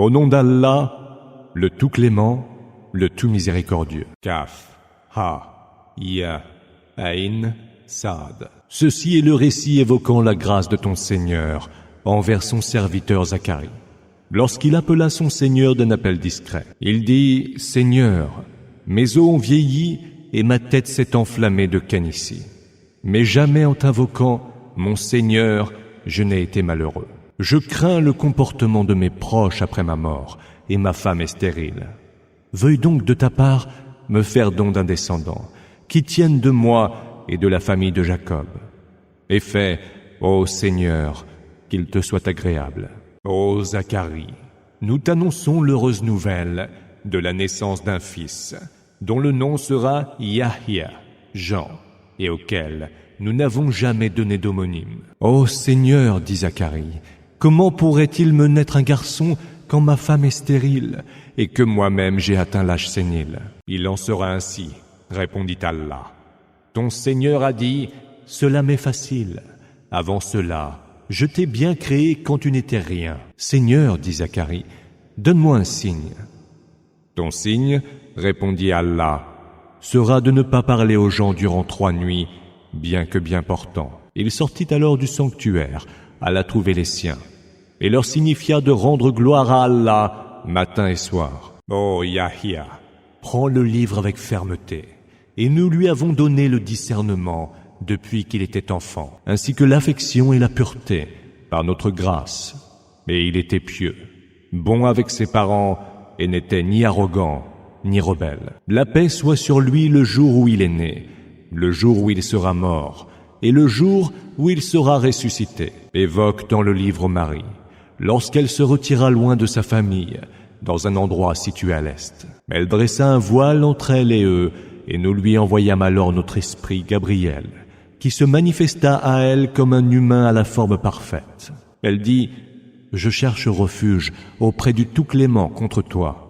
Au nom d'Allah, le tout clément, le tout miséricordieux. Kaf, Ha, Ya, Aïn, Saad. Ceci est le récit évoquant la grâce de ton Seigneur envers son serviteur Zacharie. Lorsqu'il appela son Seigneur d'un appel discret, il dit « Seigneur, mes os ont vieilli et ma tête s'est enflammée de canicie. Mais jamais en t'invoquant, mon Seigneur, je n'ai été malheureux. Je crains le comportement de mes proches après ma mort, et ma femme est stérile. Veuille donc de ta part me faire don d'un descendant, qui tienne de moi et de la famille de Jacob. Et fais, ô Seigneur, qu'il te soit agréable. Ô Zacharie, nous t'annonçons l'heureuse nouvelle de la naissance d'un fils, dont le nom sera Yahya, Jean, et auquel nous n'avons jamais donné d'homonyme. Ô Seigneur, dit Zacharie, comment pourrait-il me naître un garçon quand ma femme est stérile et que moi-même j'ai atteint l'âge sénile? Il en sera ainsi, répondit Allah. Ton Seigneur a dit, cela m'est facile. Avant cela, je t'ai bien créé quand tu n'étais rien. Seigneur, dit Zacharie, donne-moi un signe. Ton signe, répondit Allah, sera de ne pas parler aux gens durant 3 nuits, bien que bien portant. Il sortit alors du sanctuaire, alla trouver les siens, et leur signifia de rendre gloire à Allah matin et soir. Ô Yahya, prends le livre avec fermeté, et nous lui avons donné le discernement depuis qu'il était enfant, ainsi que l'affection et la pureté, par notre grâce. Et il était pieux, bon avec ses parents, et n'était ni arrogant, ni rebelle. La paix soit sur lui le jour où il est né, le jour où il sera mort, et le jour où il sera ressuscité. Évoque dans le livre Marie, lorsqu'elle se retira loin de sa famille, dans un endroit situé à l'est. Elle dressa un voile entre elle et eux, et nous lui envoyâmes alors notre esprit Gabriel, qui se manifesta à elle comme un humain à la forme parfaite. Elle dit, « Je cherche refuge auprès du Tout-Clément contre toi.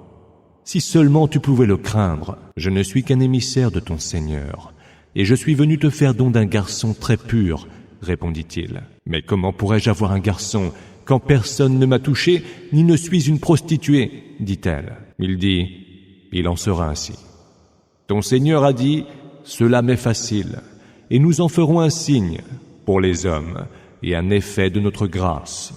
Si seulement tu pouvais le craindre, je ne suis qu'un émissaire de ton Seigneur, et je suis venu te faire don d'un garçon très pur, répondit-il. Mais comment pourrais-je avoir un garçon quand personne ne m'a touché, ni ne suis une prostituée, dit-elle. Il dit, il en sera ainsi. Ton Seigneur a dit, cela m'est facile, et nous en ferons un signe pour les hommes et un effet de notre grâce.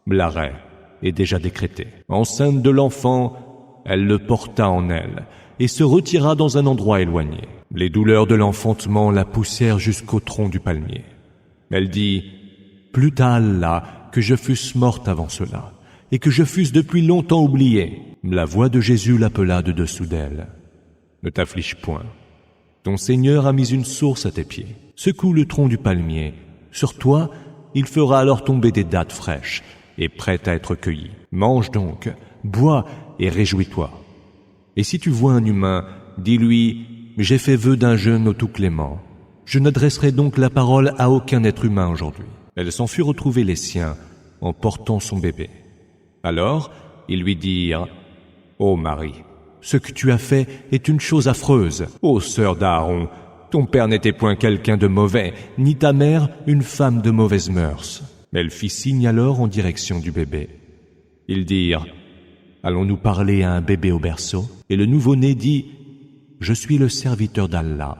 L'arrêt est déjà décrété. Enceinte de l'enfant, elle le porta en elle et se retira dans un endroit éloigné. Les douleurs de l'enfantement la poussèrent jusqu'au tronc du palmier. Elle dit, « Plût à Allah que je fusse morte avant cela, et que je fusse depuis longtemps oubliée. » La voix de Jésus l'appela de dessous d'elle. « Ne t'afflige point. Ton Seigneur a mis une source à tes pieds. Secoue le tronc du palmier. Sur toi, il fera alors tomber des dattes fraîches et prêtes à être cueillies. Mange donc, bois et réjouis-toi. Et si tu vois un humain, dis-lui, « J'ai fait vœu d'un jeûne au Tout-Clément. Je n'adresserai donc la parole à aucun être humain aujourd'hui. » Elle s'en fut retrouver les siens en portant son bébé. Alors, ils lui dirent, « Ô Marie, ce que tu as fait est une chose affreuse. Ô sœur d'Aaron, ton père n'était point quelqu'un de mauvais, ni ta mère une femme de mauvaises mœurs. » Elle fit signe alors en direction du bébé. Ils dirent, « Allons-nous parler à un bébé au berceau ?» Et le nouveau-né dit, « Je suis le serviteur d'Allah.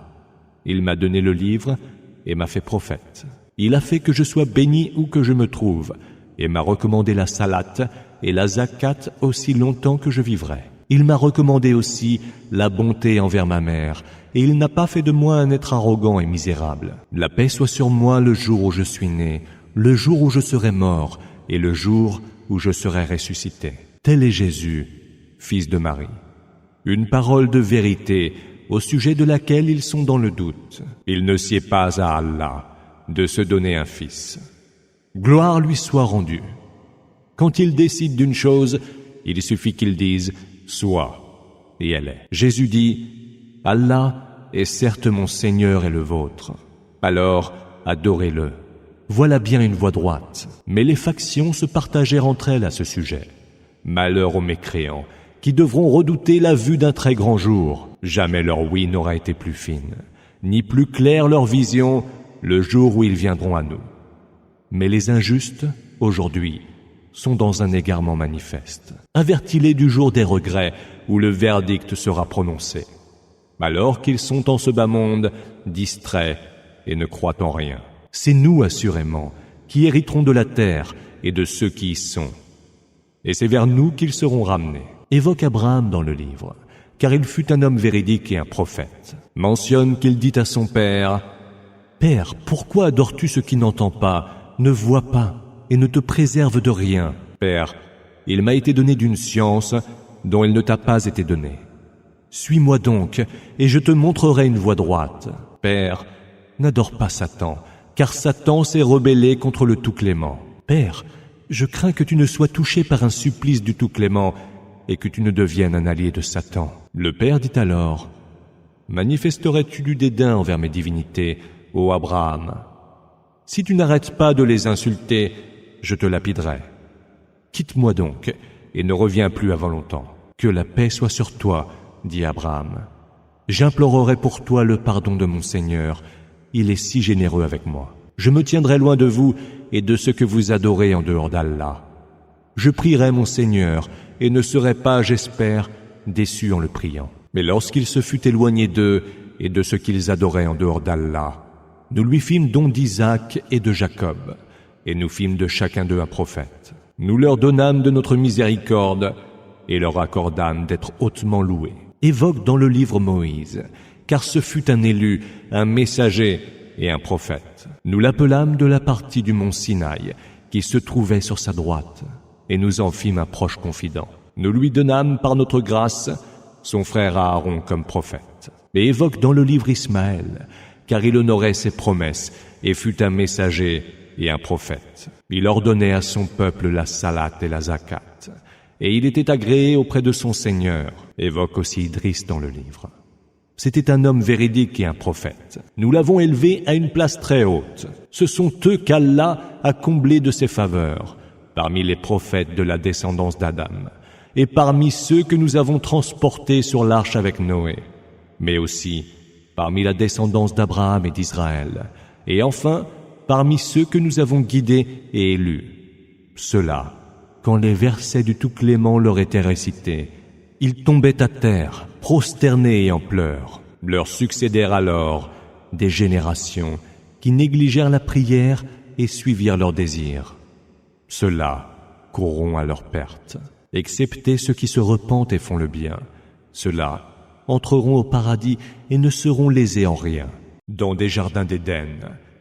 Il m'a donné le livre et m'a fait prophète. Il a fait que je sois béni où que je me trouve, et m'a recommandé la salate et la zakat aussi longtemps que je vivrai. Il m'a recommandé aussi la bonté envers ma mère, et il n'a pas fait de moi un être arrogant et misérable. La paix soit sur moi le jour où je suis né, le jour où je serai mort, et le jour où je serai ressuscité. Tel est Jésus, fils de Marie. Une parole de vérité au sujet de laquelle ils sont dans le doute. Il ne sied pas à Allah de se donner un fils. Gloire lui soit rendue. Quand il décide d'une chose, il suffit qu'il dise « soit » et elle est. Jésus dit « Allah est certes mon Seigneur et le vôtre. Alors, adorez-le. Voilà bien une voie droite. » Mais les factions se partagèrent entre elles à ce sujet. Malheur aux mécréants, qui devront redouter la vue d'un très grand jour. Jamais leur ouïe n'aura été plus fine, ni plus claire leur vision le jour où ils viendront à nous. Mais les injustes, aujourd'hui, sont dans un égarement manifeste. Avertis-les du jour des regrets où le verdict sera prononcé, alors qu'ils sont en ce bas monde, distraits et ne croient en rien. C'est nous, assurément, qui hériterons de la terre et de ceux qui y sont. Et c'est vers nous qu'ils seront ramenés. Évoque Abraham dans le livre, car il fut un homme véridique et un prophète. Mentionne qu'il dit à son père, « Père, pourquoi adores-tu ce qui n'entend pas, ne voit pas et ne te préserve de rien ? Père, il m'a été donné d'une science dont il ne t'a pas été donné. Suis-moi donc, et je te montrerai une voie droite. Père, n'adore pas Satan, car Satan s'est rebellé contre le Tout-Clément. Père, je crains que tu ne sois touché par un supplice du Tout-Clément et que tu ne deviennes un allié de Satan. » Le père dit alors, « Manifesterais-tu du dédain envers mes divinités, ô Abraham ? Si tu n'arrêtes pas de les insulter, je te lapiderai. Quitte-moi donc, et ne reviens plus avant longtemps. Que la paix soit sur toi, dit Abraham. J'implorerai pour toi le pardon de mon Seigneur. Il est si généreux avec moi. Je me tiendrai loin de vous et de ce que vous adorez en dehors d'Allah. Je prierai mon Seigneur et ne serai pas, j'espère, déçu en le priant. » Mais lorsqu'il se fut éloigné d'eux et de ce qu'ils adoraient en dehors d'Allah, nous lui fîmes don d'Isaac et de Jacob, et nous fîmes de chacun d'eux un prophète. Nous leur donnâmes de notre miséricorde et leur accordâmes d'être hautement loués. Évoque dans le livre Moïse, car ce fut un élu, un messager et un prophète. Nous l'appelâmes de la partie du mont Sinaï, qui se trouvait sur sa droite, et nous en fîmes un proche confident. Nous lui donnâmes par notre grâce son frère Aaron comme prophète. Et évoque dans le livre Ismaël, car il honorait ses promesses et fut un messager et un prophète. Il ordonnait à son peuple la salat et la zakat, et il était agréé auprès de son Seigneur. Évoque aussi Idriss dans le livre. C'était un homme véridique et un prophète. Nous l'avons élevé à une place très haute. Ce sont eux qu'Allah a comblés de ses faveurs, parmi les prophètes de la descendance d'Adam, et parmi ceux que nous avons transportés sur l'arche avec Noé, mais aussi parmi la descendance d'Abraham et d'Israël, et enfin parmi ceux que nous avons guidés et élus. Ceux-là, quand les versets du Tout-Clément leur étaient récités, ils tombaient à terre, prosternés et en pleurs. Leur succédèrent alors des générations qui négligèrent la prière et suivirent leurs désirs. Ceux-là courront à leur perte, excepté ceux qui se repentent et font le bien. Ceux-là entreront au paradis et ne seront lésés en rien. Dans des jardins d'Éden,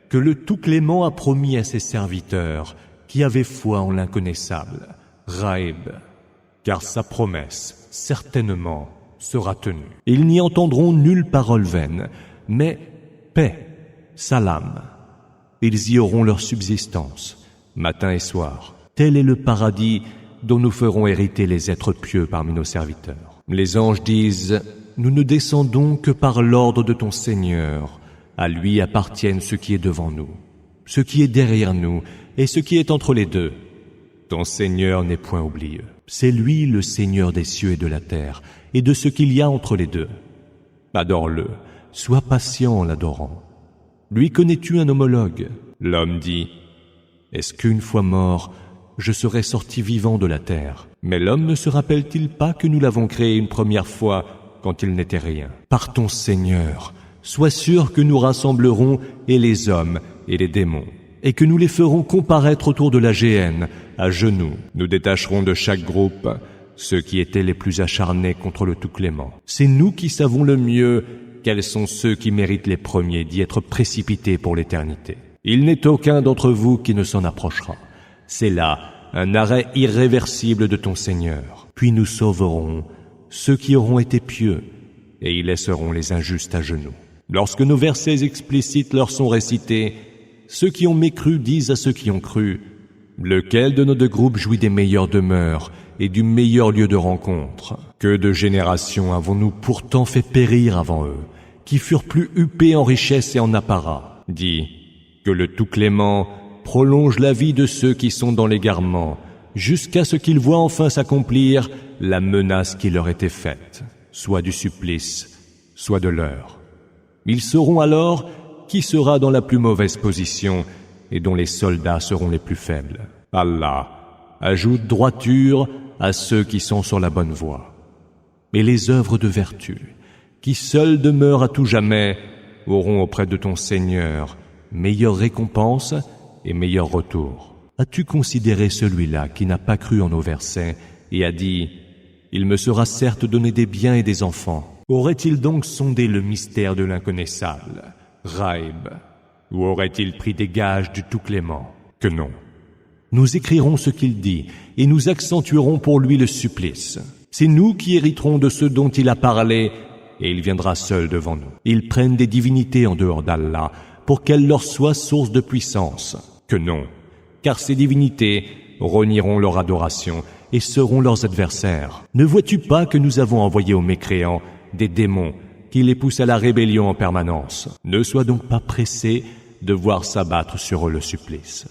que le Tout-Clément a promis à ses serviteurs qui avaient foi en l'inconnaissable, Raïb, car sa promesse, certainement, sera tenue. Ils n'y entendront nulle parole vaine, mais paix, salam. Ils y auront leur subsistance, matin et soir. Tel est le paradis dont nous ferons hériter les êtres pieux parmi nos serviteurs. Les anges disent, « Nous ne descendons que par l'ordre de ton Seigneur. À lui appartiennent ce qui est devant nous, ce qui est derrière nous et ce qui est entre les deux. Ton Seigneur n'est point oublieux. C'est lui le Seigneur des cieux et de la terre et de ce qu'il y a entre les deux. Adore-le, sois patient en l'adorant. Lui connais-tu un homologue ?» L'homme dit, « Est-ce qu'une fois mort, je serai sorti vivant de la terre ?» Mais l'homme ne se rappelle-t-il pas que nous l'avons créé une première fois quand il n'était rien? Par ton Seigneur, sois sûr que nous rassemblerons et les hommes et les démons, et que nous les ferons comparaître autour de la géhenne, à genoux. Nous détacherons de chaque groupe ceux qui étaient les plus acharnés contre le Tout-Clément. C'est nous qui savons le mieux quels sont ceux qui méritent les premiers d'y être précipités pour l'éternité. Il n'est aucun d'entre vous qui ne s'en approchera. C'est là un arrêt irréversible de ton Seigneur. Puis nous sauverons ceux qui auront été pieux, et y laisseront les injustes à genoux. Lorsque nos versets explicites leur sont récités, ceux qui ont mécru disent à ceux qui ont cru, « Lequel de nos deux groupes jouit des meilleures demeures et du meilleur lieu de rencontre? Que de générations avons-nous pourtant fait périr avant eux, qui furent plus huppés en richesse et en apparat. Dis que le Tout-Clément prolonge la vie de ceux qui sont dans l'égarement, jusqu'à ce qu'ils voient enfin s'accomplir la menace qui leur était faite, soit du supplice, soit de l'heure. Ils sauront alors qui sera dans la plus mauvaise position et dont les soldats seront les plus faibles. Allah ajoute droiture à ceux qui sont sur la bonne voie. Et les œuvres de vertu, qui seules demeurent à tout jamais, auront auprès de ton Seigneur meilleure récompense et meilleur retour. As-tu considéré celui-là qui n'a pas cru en nos versets et a dit « Il me sera certes donné des biens et des enfants » Aurait-il donc sondé le mystère de l'inconnaissable, Ghaib, ou aurait-il pris des gages du Tout-Clément? Que non. Nous écrirons ce qu'il dit et nous accentuerons pour lui le supplice. C'est nous qui hériterons de ce dont il a parlé et il viendra seul devant nous. Ils prennent des divinités en dehors d'Allah pour qu'elles leur soient source de puissance. Que non, car ces divinités renieront leur adoration et seront leurs adversaires. Ne vois-tu pas que nous avons envoyé aux mécréants des démons qui les poussent à la rébellion en permanence? Ne sois donc pas pressé de voir s'abattre sur eux le supplice.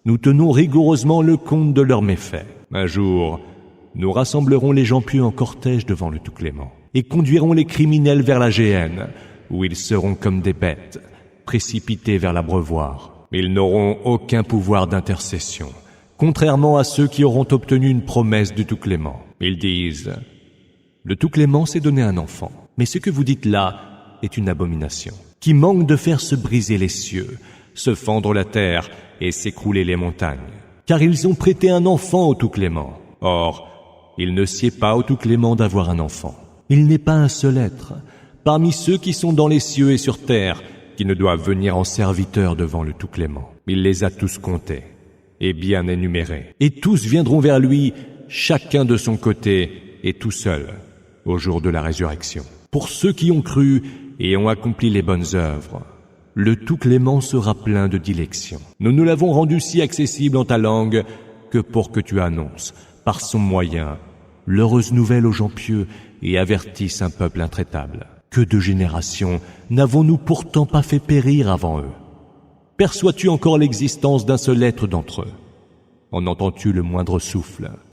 Nous tenons rigoureusement le compte de leurs méfaits. Un jour, nous rassemblerons les gens pieux en cortège devant le Tout-Clément et conduirons les criminels vers la géhenne, où ils seront comme des bêtes, précipités vers l'abreuvoir. Ils n'auront aucun pouvoir d'intercession, contrairement à ceux qui auront obtenu une promesse du Tout-Clément. Ils disent « Le Tout-Clément s'est donné un enfant, mais ce que vous dites là est une abomination, qui manque de faire se briser les cieux, se fendre la terre et s'écrouler les montagnes. Car ils ont prêté un enfant au Tout-Clément. Or, il ne sied pas au Tout-Clément d'avoir un enfant. Il n'est pas un seul être, parmi ceux qui sont dans les cieux et sur terre, qui ne doivent venir en serviteur devant le Tout-Clément. Il les a tous comptés et bien énumérés. Et tous viendront vers lui, chacun de son côté et tout seul, au jour de la résurrection. Pour ceux qui ont cru et ont accompli les bonnes œuvres, le Tout-Clément sera plein de dilection. Nous nous l'avons rendu si accessible en ta langue que pour que tu annonces, par son moyen, l'heureuse nouvelle aux gens pieux et avertisses un peuple intraitable. Que de générations n'avons-nous pourtant pas fait périr avant eux? Perçois-tu encore l'existence d'un seul être d'entre eux? En entends-tu le moindre souffle?